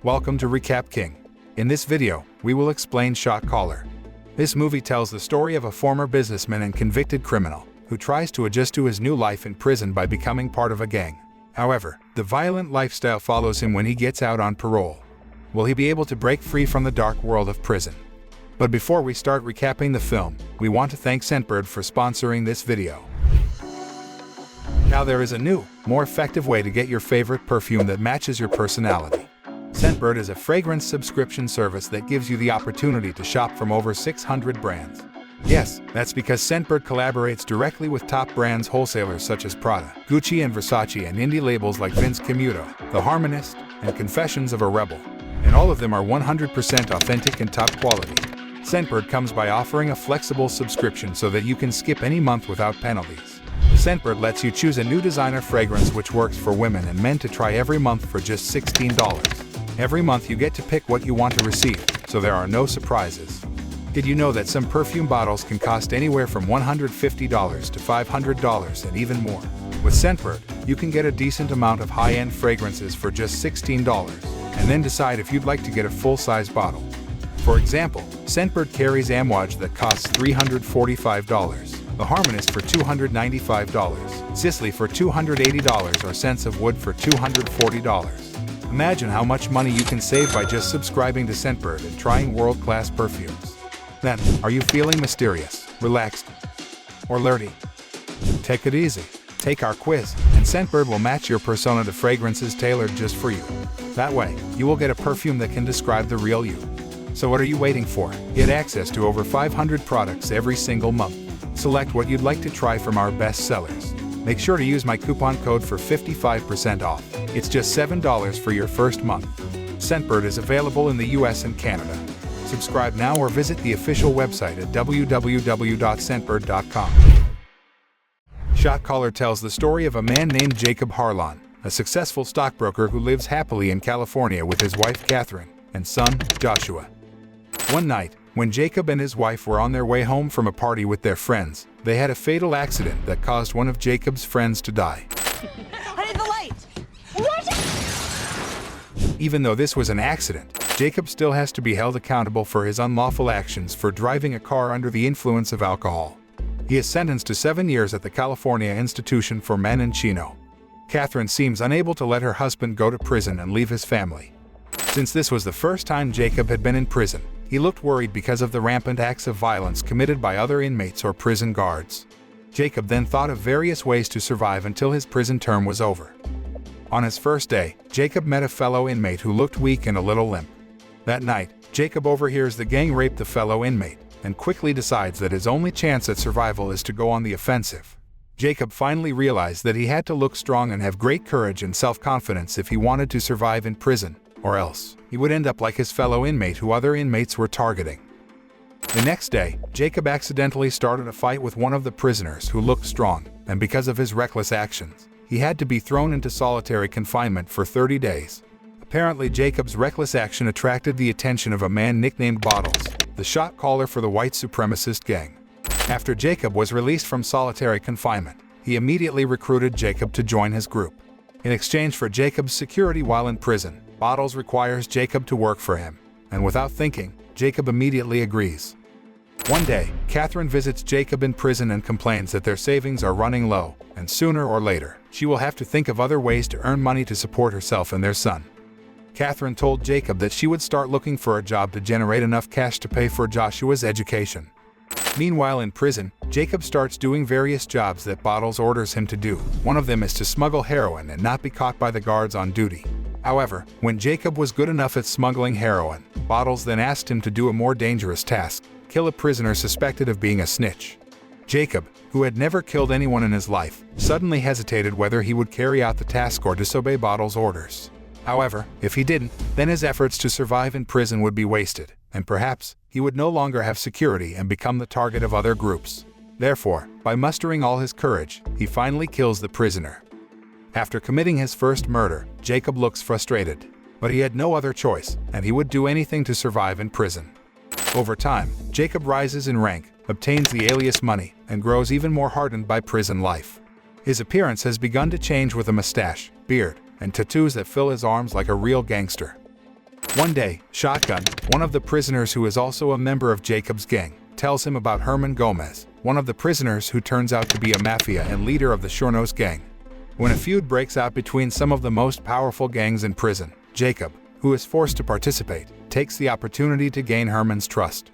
Welcome to Recap King. In this video, we will explain Shot Caller. This movie tells the story of a former businessman and convicted criminal who tries to adjust to his new life in prison by becoming part of a gang. However, the violent lifestyle follows him when he gets out on parole. Will he be able to break free from the dark world of prison? But before we start recapping the film, we want to thank Scentbird for sponsoring this video. Now there is a new, more effective way to get your favorite perfume that matches your personality. Scentbird is a fragrance subscription service that gives you the opportunity to shop from over 600 brands. Yes, that's because Scentbird collaborates directly with top brands wholesalers such as Prada, Gucci and Versace, and indie labels like Vince Camuto, The Harmonist, and Confessions of a Rebel. And all of them are 100% authentic and top quality. Scentbird comes by offering a flexible subscription so that you can skip any month without penalties. Scentbird lets you choose a new designer fragrance which works for women and men to try every month for just $16. Every month you get to pick what you want to receive, so there are no surprises. Did you know that some perfume bottles can cost anywhere from $150 to $500 and even more? With Scentbird, you can get a decent amount of high-end fragrances for just $16, and then decide if you'd like to get a full-size bottle. For example, Scentbird carries Amouage that costs $345, The Harmonist for $295, Sisley for $280, or Scents of Wood for $240. Imagine how much money you can save by just subscribing to Scentbird and trying world-class perfumes. Then, are you feeling mysterious, relaxed, or flirty? Take it easy. Take our quiz, and Scentbird will match your persona to fragrances tailored just for you. That way, you will get a perfume that can describe the real you. So what are you waiting for? Get access to over 500 products every single month. Select what you'd like to try from our best sellers. Make sure to use my coupon code for 55% off. It's just $7 for your first month. Scentbird is available in the US and Canada. Subscribe now or visit the official website at www.scentbird.com. Shot Caller tells the story of a man named Jacob Harlan, a successful stockbroker who lives happily in California with his wife Catherine and son Joshua. One night, when Jacob and his wife were on their way home from a party with their friends, they had a fatal accident that caused one of Jacob's friends to die. I need the light! What? Even though this was an accident, Jacob still has to be held accountable for his unlawful actions for driving a car under the influence of alcohol. He is sentenced to 7 years at the California Institution for Men in Chino. Catherine seems unable to let her husband go to prison and leave his family. Since this was the first time Jacob had been in prison, he looked worried because of the rampant acts of violence committed by other inmates or prison guards. Jacob then thought of various ways to survive until his prison term was over. On his first day, Jacob met a fellow inmate who looked weak and a little limp. That night, Jacob overhears the gang rape the fellow inmate and quickly decides that his only chance at survival is to go on the offensive. Jacob finally realized that he had to look strong and have great courage and self-confidence if he wanted to survive in prison, or else he would end up like his fellow inmate who other inmates were targeting. The next day, Jacob accidentally started a fight with one of the prisoners who looked strong, and because of his reckless actions, he had to be thrown into solitary confinement for 30 days. Apparently, Jacob's reckless action attracted the attention of a man nicknamed Bottles, the shot caller for the white supremacist gang. After Jacob was released from solitary confinement, he immediately recruited Jacob to join his group. In exchange for Jacob's security while in prison, Bottles requires Jacob to work for him, and without thinking, Jacob immediately agrees. One day, Catherine visits Jacob in prison and complains that their savings are running low, and sooner or later, she will have to think of other ways to earn money to support herself and their son. Catherine told Jacob that she would start looking for a job to generate enough cash to pay for Joshua's education. Meanwhile in prison, Jacob starts doing various jobs that Bottles orders him to do. One of them is to smuggle heroin and not be caught by the guards on duty. However, when Jacob was good enough at smuggling heroin, Bottles then asked him to do a more dangerous task: kill a prisoner suspected of being a snitch. Jacob, who had never killed anyone in his life, suddenly hesitated whether he would carry out the task or disobey Bottles' orders. However, if he didn't, then his efforts to survive in prison would be wasted, and perhaps he would no longer have security and become the target of other groups. Therefore, by mustering all his courage, he finally kills the prisoner. After committing his first murder, Jacob looks frustrated, but he had no other choice, and he would do anything to survive in prison. Over time, Jacob rises in rank, obtains the alias money, and grows even more hardened by prison life. His appearance has begun to change with a mustache, beard, and tattoos that fill his arms like a real gangster. One day, Shotgun, one of the prisoners who is also a member of Jacob's gang, tells him about Herman Gomez, one of the prisoners who turns out to be a mafia and leader of the Chernos gang. When a feud breaks out between some of the most powerful gangs in prison, Jacob, who is forced to participate, takes the opportunity to gain Herman's trust.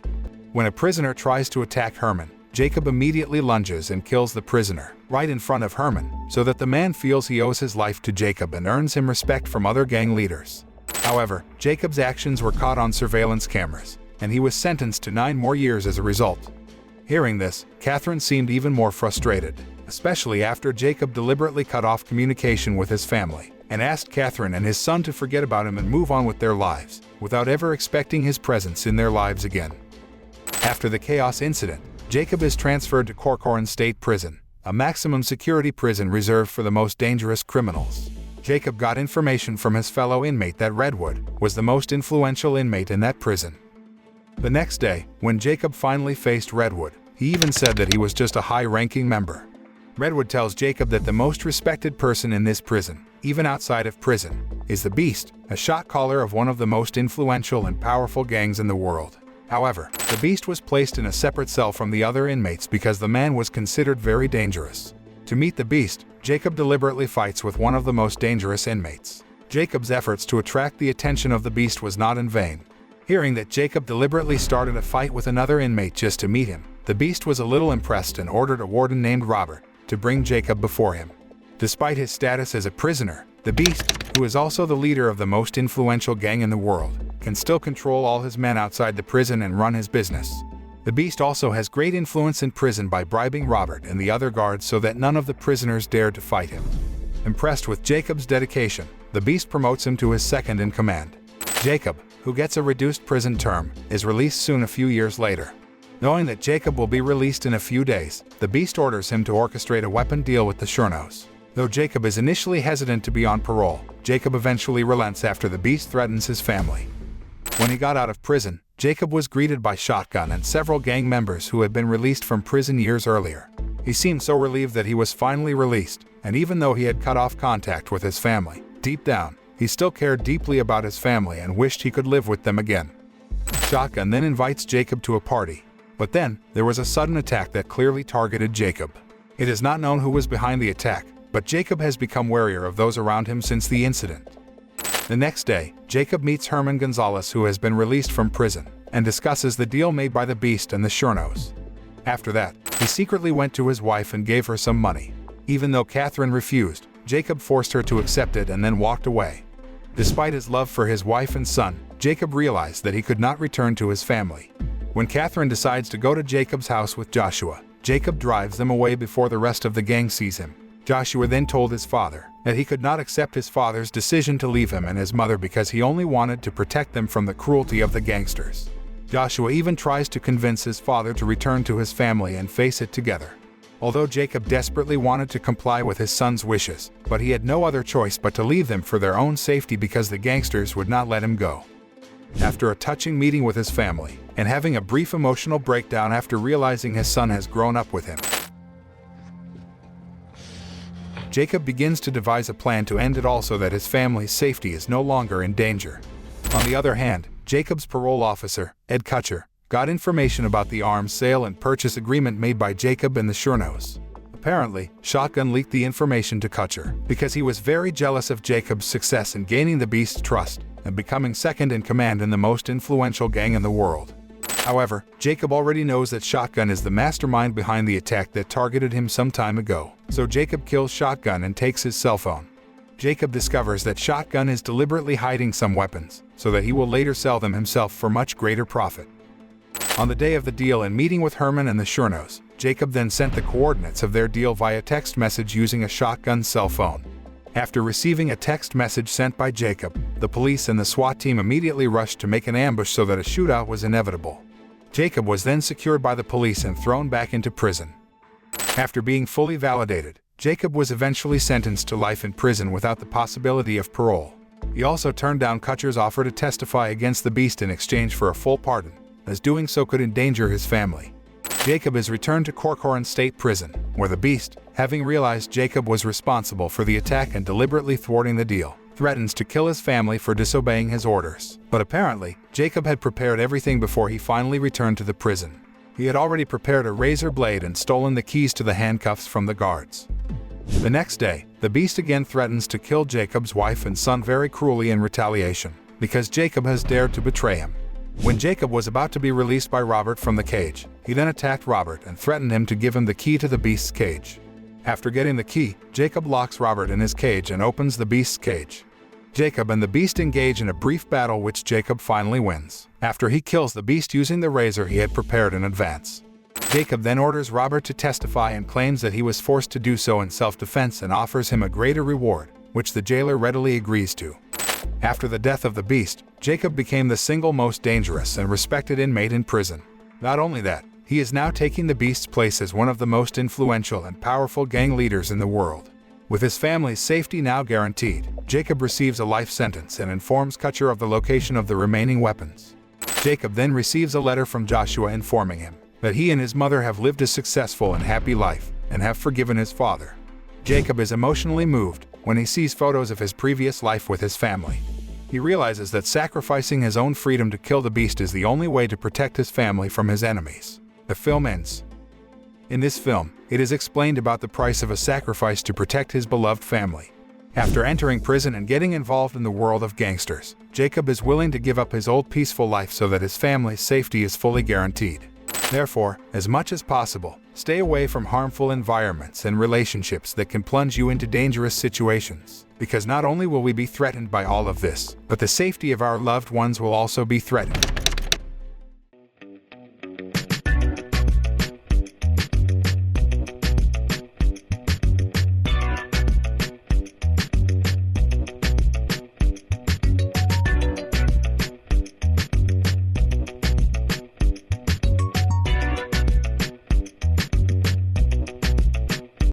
When a prisoner tries to attack Herman, Jacob immediately lunges and kills the prisoner, right in front of Herman, so that the man feels he owes his life to Jacob and earns him respect from other gang leaders. However, Jacob's actions were caught on surveillance cameras, and he was sentenced to 9 more years as a result. Hearing this, Catherine seemed even more frustrated, especially after Jacob deliberately cut off communication with his family, and asked Catherine and his son to forget about him and move on with their lives, without ever expecting his presence in their lives again. After the chaos incident, Jacob is transferred to Corcoran State Prison, a maximum security prison reserved for the most dangerous criminals. Jacob got information from his fellow inmate that Redwood was the most influential inmate in that prison. The next day, when Jacob finally faced Redwood, he even said that he was just a high-ranking member. Redwood tells Jacob that the most respected person in this prison, even outside of prison, is the Beast, a shot caller of one of the most influential and powerful gangs in the world. However, the Beast was placed in a separate cell from the other inmates because the man was considered very dangerous. To meet the Beast, Jacob deliberately fights with one of the most dangerous inmates. Jacob's efforts to attract the attention of the Beast was not in vain. Hearing that Jacob deliberately started a fight with another inmate just to meet him, the Beast was a little impressed and ordered a warden named Robert to bring Jacob before him. Despite his status as a prisoner, the Beast, who is also the leader of the most influential gang in the world, can still control all his men outside the prison and run his business. The Beast also has great influence in prison by bribing Robert and the other guards so that none of the prisoners dared to fight him. Impressed with Jacob's dedication, the Beast promotes him to his second in command. Jacob, who gets a reduced prison term, is released soon a few years later. Knowing that Jacob will be released in a few days, the Beast orders him to orchestrate a weapon deal with the Chernos. Though Jacob is initially hesitant to be on parole, Jacob eventually relents after the Beast threatens his family. When he got out of prison, Jacob was greeted by Shotgun and several gang members who had been released from prison years earlier. He seemed so relieved that he was finally released, and even though he had cut off contact with his family, deep down, he still cared deeply about his family and wished he could live with them again. Shotgun then invites Jacob to a party, but then there was a sudden attack that clearly targeted Jacob. It is not known who was behind the attack, but Jacob has become warier of those around him since the incident. The next day, Jacob meets Herman Gonzalez, who has been released from prison, and discusses the deal made by the Beast and the Chernos. After that, he secretly went to his wife and gave her some money. Even though Catherine refused, Jacob forced her to accept it and then walked away. Despite his love for his wife and son, Jacob realized that he could not return to his family. When Catherine decides to go to Jacob's house with Joshua, Jacob drives them away before the rest of the gang sees him. Joshua then told his father that he could not accept his father's decision to leave him and his mother because he only wanted to protect them from the cruelty of the gangsters. Joshua even tries to convince his father to return to his family and face it together. Although Jacob desperately wanted to comply with his son's wishes, but he had no other choice but to leave them for their own safety because the gangsters would not let him go. After a touching meeting with his family, and having a brief emotional breakdown after realizing his son has grown up with him, Jacob begins to devise a plan to end it all so that his family's safety is no longer in danger. On the other hand, Jacob's parole officer, Ed Kutcher, got information about the arms sale and purchase agreement made by Jacob and the Chernos. Apparently, Shotgun leaked the information to Kutcher because he was very jealous of Jacob's success in gaining the Beast's trust and becoming second in command in the most influential gang in the world. However, Jacob already knows that Shotgun is the mastermind behind the attack that targeted him some time ago, so Jacob kills Shotgun and takes his cell phone. Jacob discovers that Shotgun is deliberately hiding some weapons, so that he will later sell them himself for much greater profit. On the day of the deal and meeting with Herman and the Chernos, Jacob then sent the coordinates of their deal via text message using a Shotgun's cell phone. After receiving a text message sent by Jacob, the police and the SWAT team immediately rushed to make an ambush so that a shootout was inevitable. Jacob was then secured by the police and thrown back into prison. After being fully validated, Jacob was eventually sentenced to life in prison without the possibility of parole. He also turned down Kutcher's offer to testify against the Beast in exchange for a full pardon, as doing so could endanger his family. Jacob is returned to Corcoran State Prison, where the Beast, having realized Jacob was responsible for the attack and deliberately thwarting the deal, threatens to kill his family for disobeying his orders. But apparently, Jacob had prepared everything before he finally returned to the prison. He had already prepared a razor blade and stolen the keys to the handcuffs from the guards. The next day, the beast again threatens to kill Jacob's wife and son very cruelly in retaliation, because Jacob has dared to betray him. When Jacob was about to be released by Robert from the cage, he then attacked Robert and threatened him to give him the key to the beast's cage. After getting the key, Jacob locks Robert in his cage and opens the beast's cage. Jacob and the beast engage in a brief battle which Jacob finally wins, after he kills the beast using the razor he had prepared in advance. Jacob then orders Robert to testify and claims that he was forced to do so in self-defense and offers him a greater reward, which the jailer readily agrees to. After the death of the beast, Jacob became the single most dangerous and respected inmate in prison. Not only that, he is now taking the beast's place as one of the most influential and powerful gang leaders in the world. With his family's safety now guaranteed, Jacob receives a life sentence and informs Kutcher of the location of the remaining weapons. Jacob then receives a letter from Joshua informing him that he and his mother have lived a successful and happy life and have forgiven his father. Jacob is emotionally moved when he sees photos of his previous life with his family. He realizes that sacrificing his own freedom to kill the beast is the only way to protect his family from his enemies. The film ends. In this film, it is explained about the price of a sacrifice to protect his beloved family. After entering prison and getting involved in the world of gangsters, Jacob is willing to give up his old peaceful life so that his family's safety is fully guaranteed. Therefore, as much as possible, stay away from harmful environments and relationships that can plunge you into dangerous situations, because not only will we be threatened by all of this, but the safety of our loved ones will also be threatened.